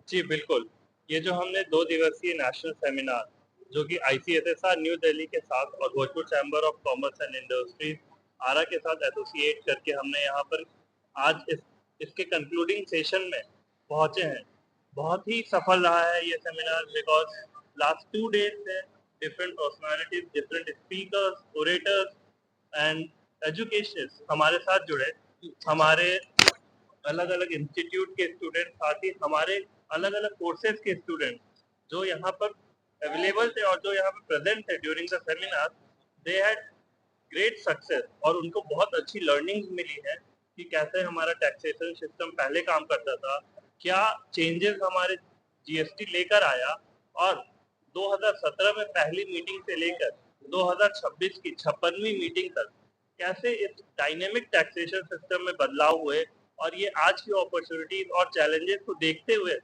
जी, बिल्कुल। ये जो हमने 2 दिवसीय नेशनल सेमिनार जो कि आईसीएसएसआर न्यू दिल्ली के साथ और Bhojpur chamber of commerce and industries Arrah के साथ एसोसिएट करके हमने यहाँ पर आज इसके कंक्लूडिंग सेशन में पहुँचे हैं। बहुत ही सफल रहा है ये सेमिनार बिकॉज़ लास्ट 2 डेज़ से different personalities, different speakers, orators and educationist हमारे साथ जुड़े। हमारे अलग-अलग इंस्टीट्यूट के स्टूडेंट, साथ ही हमारे अलग-अलग कोर्सेज के स्टूडेंट जो यहाँ पर अवेलेबल थे और जो यहाँ पर प्रेजेंट थे during the seminar, they had great success और उनको बहुत अच्छी लर्निंग्स मिली है कि कैसे हमारा टैक्सेशन सिस्टम पहले काम करता था, क्या चेंजेस हमारे जीएसटी लेकर आया और 2017 में पहली मीटिंग से लेकर 2026 की 56वीं मीटिंग तक कैसे इस डायनेमिक टैक्सेशन सिस्टम में बदलाव हुए और ये आज की अपॉर्चुनिटीज और चैलेंजेस को देखते हुए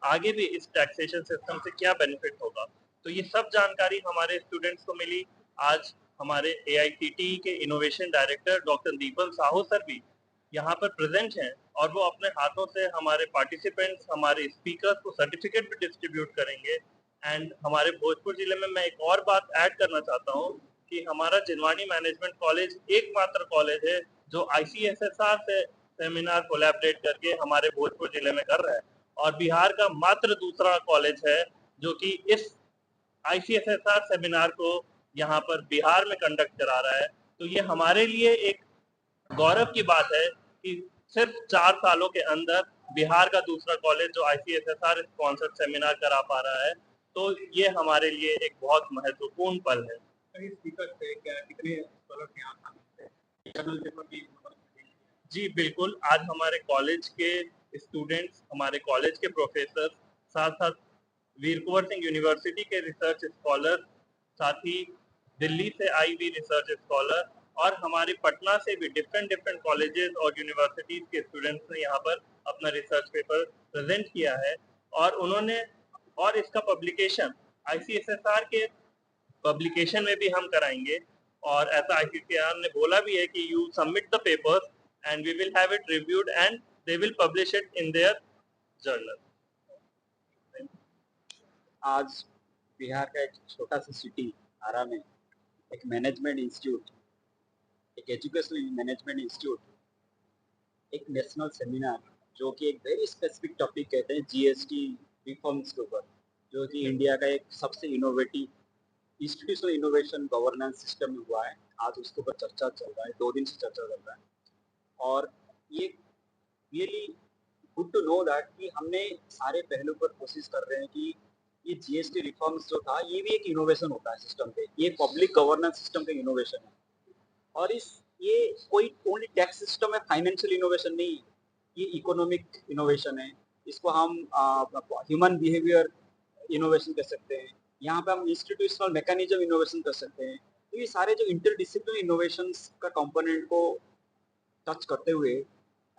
आगे भी इस टैक्सेशन सिस्टम से क्या बेनिफिट होगा। तो ये सब जानकारी हमारे स्टूडेंट्स को मिली। आज हमारे एआईसीटीई के इनोवेशन डायरेक्टर डॉक्टर दीपक साहू सर भी यहाँ पर प्रेजेंट हैं और वो अपने हाथों से हमारे पार्टिसिपेंट्स, हमारे स्पीकर्स को सर्टिफिकेट भी डिस्ट्रीब्यूट करेंगे। एंड हमारे भोजपुर जिले में मैं एक और बात ऐड करना चाहता हूँ कि हमारा जिनवानी मैनेजमेंट कॉलेज एकमात्र कॉलेज है जो आईसीएसएसआर से सेमिनार कोलैबोरेट करके हमारे भोजपुर जिले में कर रहा है और बिहार का मात्र दूसरा कॉलेज है जो कि इस आईसीएसएसआर सेमिनार को यहाँ पर बिहार में कंडक्ट करा रहा है। तो ये हमारे लिए एक गौरव की बात है कि सिर्फ 4 सालों के अंदर बिहार का दूसरा कॉलेज जो आईसीएसएसआर स्पॉन्सर्ड सेमिनार करा पा रहा है, तो ये हमारे लिए एक बहुत महत्वपूर्ण पल है। जी बिल्कुल, आज हमारे कॉलेज के स्टूडेंट्स, हमारे कॉलेज के प्रोफेसर, साथ-साथ वीर कुंवर सिंह यूनिवर्सिटी के रिसर्च स्कॉलर, साथ ही दिल्ली से आई हुई रिसर्च स्कॉलर और हमारे पटना से भी डिफरेंट कॉलेजेस और यूनिवर्सिटीज के स्टूडेंट्स ने यहाँ पर अपना रिसर्च पेपर प्रेजेंट किया है और उन्होंने और इसका पब्लिकेशन आईसीएसएसआर के पब्लिकेशन में भी हम कराएंगे और ऐसा आईसीएसआर ने बोला भी है कि you submit the papers and we will have it reviewed and they will publish it in their journal. आज बिहार का एक छोटा सा सिटी आरा में एक मैनेजमेंट इंस्टीट्यूट, एक एजुकेशनल मैनेजमेंट इंस्टीट्यूट, एक नेशनल सेमिनार जो कि एक वेरी स्पेसिफिक टॉपिक कहते हैं जीएसटी रिफॉर्म्स के ऊपर, जो कि इंडिया का एक सबसे innovative institutional innovation governance system में हुआ है। आज उसके ऊपर चर्चा चल रहा है, 2 दिन से चर्चा चल रहा है और ये really good to know that कि हमने सारे पहलू पर कोशिश कर रहे हैं कि ये जीएसटी रिफॉर्म्स जो था ये भी एक इनोवेशन होता है सिस्टम पे, ये पब्लिक गवर्नेंस सिस्टम का इनोवेशन है और ये कोई ओनली टैक्स सिस्टम है, फाइनेंशियल इनोवेशन नहीं, ये इकोनॉमिक इनोवेशन है। इसको हम ह्यूमन बिहेवियर इनोवेशन कर सकते हैं, यहाँ पे हम इंस्टीट्यूशनल मैकेनिज्म इनोवेशन कर सकते हैं। तो ये सारे जो इंटरडिसिप्लिनरी इनोवेशंस का कंपोनेंट को टच करते हुए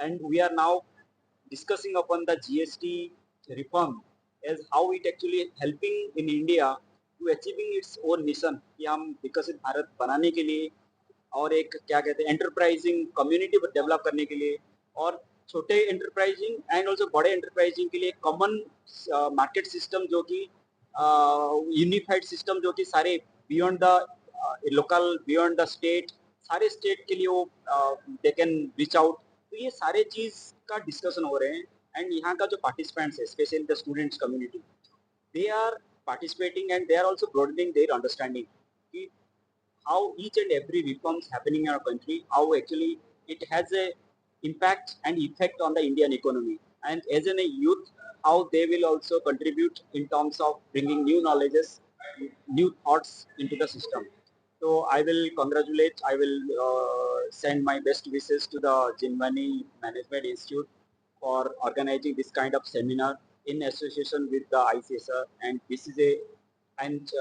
and we are now discussing upon the GST reform as how it actually helping in India to achieving its own mission कि हम विकसित भारत बनाने के लिए और एक क्या कहते हैं एंटरप्राइजिंग कम्युनिटी डेवलप करने के लिए और छोटे एंटरप्राइजिंग एंड ऑल्सो बड़े एंटरप्राइजिंग के लिए कॉमन मार्केट सिस्टम जो कि यूनिफाइड सिस्टम जो कि सारे beyond the local beyond the state, सारे स्टेट के लिए वो दे कैन रीच आउट। तो ये सारे चीज का डिस्कशन हो रहे हैं एंड यहाँ का जो पार्टिसिपेंट्स है specially the students community, they are participating and they are also broadening their understanding कि how each and every reforms happening in our country, how actually it has a impact and effect on the Indian economy, and as a youth how they will also contribute in terms of bringing new knowledges, new thoughts into the system. So I will congratulate, I will send my best wishes to the Jinwani Management Institute for organizing this kind of seminar in association with the ICSR, and this is a and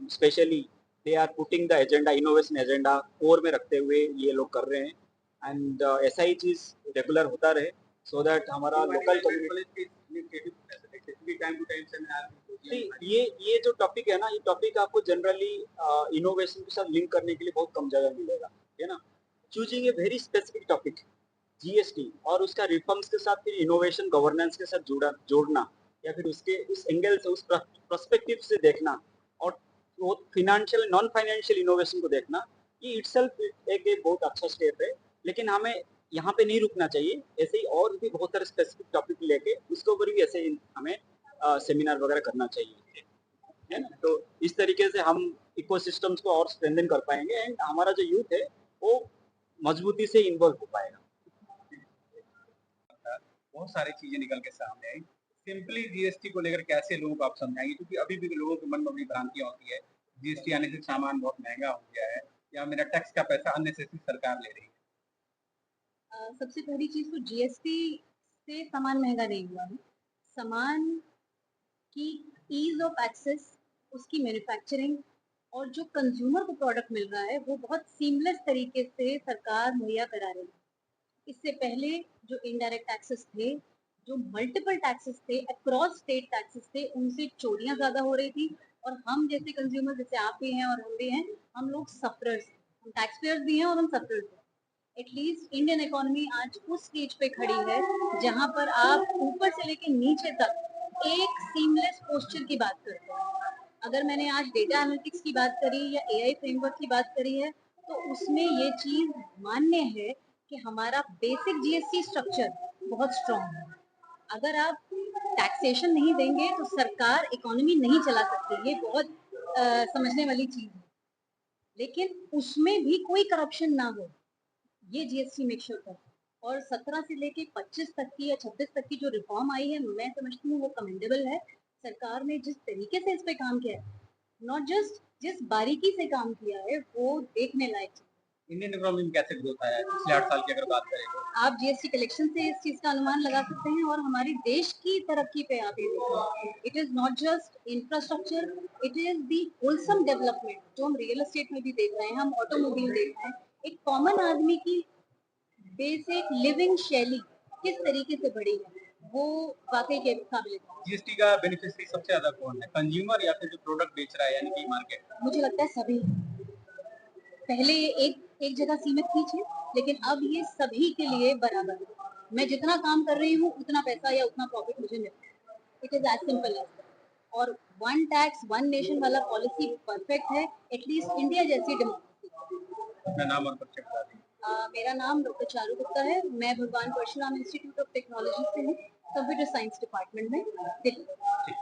especially they are putting the agenda innovation agenda core में रखते हुए ये लोग कर रहे हैं and ऐसा ही चीज रेगुलर होता रहे सो दैट हमारा लोकल ये जो टॉपिक है ना, ये टॉपिक आपको जनरली इनोवेशन के साथ लिंक करने के लिए बहुत कम जगह मिलेगा, है ना। Choosing a very specific topic GST और उसका रिफॉर्म्स के साथ फिर इनोवेशन गवर्नेंस के साथ जोड़ना या फिर उसके उस एंगल से, उस पर्सपेक्टिव से देखना और वो फाइनेंशियल नॉन फाइनेंशियल इनोवेशन को देखना, ये इटसेल्फ एक बहुत अच्छा स्टेप है। लेकिन हमें यहाँ पे नहीं रुकना चाहिए, ऐसे ही और भी बहुत सारे स्पेसिफिक टॉपिक लेके उसके ऊपर भी ऐसे हमें सेमिनार वगैरह करना चाहिए, है ना? तो इस तरीके से हम इकोसिस्टम्स को और स्ट्रेंथन कर पाएंगे एंड हमारा जो यूथ है वो मजबूती से इन्वॉल्व हो पाएगा। बहुत सारी चीजें निकल के सामने आई। सिंपली जीएसटी को लेकर कैसे लोगों को आप समझाएंगे, क्योंकि अभी भी लोगों के मन में बड़ी भ्रांतियां होती है, जीएसटी आने से सामान बहुत महंगा हो गया है या मेरा टैक्स का पैसा अननेसेसरी सरकार ले रही है। सबसे पहली चीज तो जीएसटी से सामान महंगा नहीं हुआ है। सामान की ईज ऑफ एक्सेस, उसकी मैन्युफैक्चरिंग और जो कंज्यूमर को प्रोडक्ट मिल रहा है वो बहुत सीमलेस तरीके से सरकार मुहैया करा रही है। इससे पहले जो इनडायरेक्ट टैक्सेस थे, जो मल्टीपल टैक्सेस थे, अक्रॉस स्टेट टैक्सेस थे, उनसे चोरियां ज्यादा हो रही थी और हम जैसे कंज्यूमर, जैसे आप भी हैं और हम भी हैं, हम लोग सफरर्स, हम टैक्स पेयर्स भी हैं और हम सफरर्स हैं। एटलीस्ट इंडियन इकोनॉमी आज उस स्टेज पे खड़ी है जहां पर आप ऊपर से लेके नीचे तक एक सीमलेस पोस्चर की बात करते हैं। अगर मैंने आज डेटा एनालिटिक्स की बात करी या एआई फ्रेमवर्क की बात करी है, तो उसमें ये चीज मान्य है कि हमारा बेसिक जीएसटी स्ट्रक्चर बहुत स्ट्रांग है। अगर आप टैक्सेशन नहीं देंगे तो सरकार इकोनॉमी नहीं चला सकती, ये बहुत समझने वाली चीज है। लेकिन उसमें भी कोई करप्शन ना हो, ये जीएसटी मेक श्योर करता है। और 17 से लेके 25 तक की या 26 तक की जो रिफॉर्म आई है, मैं समझती हूँ वो कमेंडेबल है। सरकार ने जिस तरीके से इस पे काम किया है, नॉट जस्ट जिस बारीकी से काम किया है, वो देखने लायक है। इंडियन इकोनॉमी में कैसे ग्रोथ आया है पिछले 8 साल की अगर बात करें तो? आप जीएसटी कलेक्शन से इस चीज का अनुमान लगा सकते हैं और हमारे देश की तरक्की पे आप ये देखिए, it is not just infrastructure, it is the wholesome development जो हम रियल एस्टेट में भी देख रहे हैं, हम ऑटोमोबाइल देख रहे हैं। एक कॉमन आदमी की बेसिक लिविंग शैली किस तरीके से बढ़ी है, वो वाकई के काबिल है। जीएसटी का बेनिफिशियरी सबसे ज्यादा कौन है, कंज्यूमर या फिर जो प्रोडक्ट बेच रहा है यानी कि मार्केट? मुझे लगता है सभी। पहले ये एक जगह सीमित थी चीज, लेकिन अब ये सभी के लिए बराबर है। मैं जितना काम कर रही हूँ उतना पैसा या उतना प्रॉफिट मुझे मिलता है। It is as simple as. और वन टैक्स वन नेशन वाला पॉलिसी परफेक्ट है, एटलीस्ट इंडिया जैसी डेमोक्रेसी। अपना नाम और परिचय बता दीजिए। मेरा नाम डॉक्टर चारू गुप्ता है, मैं भगवान परशुराम इंस्टीट्यूट ऑफ टेक्नोलॉजी से हूँ, कंप्यूटर साइंस डिपार्टमेंट में, दिल्ली।